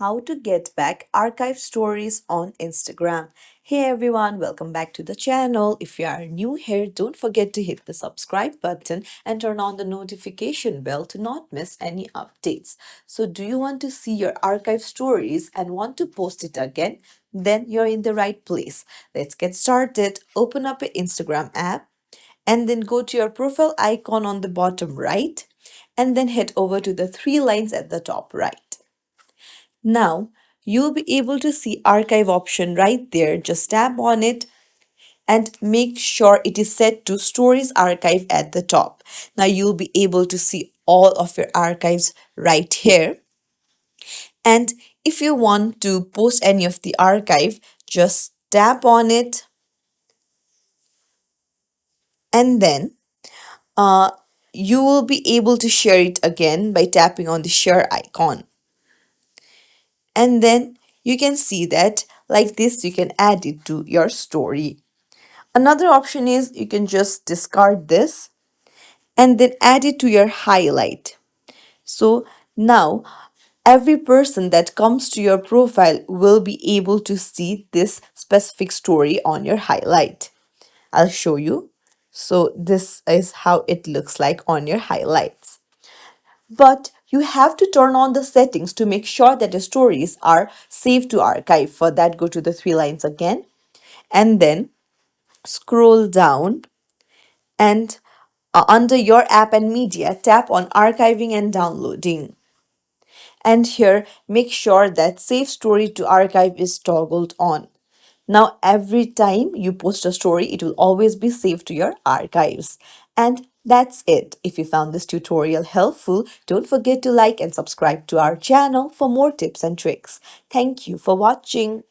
how to get back archive stories on Instagram. Hey everyone, welcome back to the channel. If you are new here, don't forget to hit the subscribe button and turn on the notification bell to not miss any updates. So, do you want to see your archive stories and want to post it again? Then you're in the right place. Let's get started. Open up your Instagram app and then go to your profile icon on the bottom right and then head over to the three lines at the top right. Now, you'll be able to see archive option right there. Just tap on it and make sure it is set to stories archive at the top. Now you'll be able to see all of your archives right here. And if you want to post any of the archive, just tap on it and then uh, you will be able to share it again by tapping on the share icon. And then you can see that like this you can add it to your story. Another option is you can just discard this and then add it to your highlight. So now every person that comes to your profile will be able to see this specific story on your highlight. I'll show you. So this is how it looks like on your highlights. But you have to turn on the settings to make sure that the stories are saved to archive. For that, go to the three lines again and then scroll down and under your app and media, tap on archiving and downloading. And here, make sure that save story to archive is toggled on. Now, every time you post a story, it will always be saved to your archives. And that's it. If you found this tutorial helpful, don't forget to like and subscribe to our channel for more tips and tricks. Thank you for watching.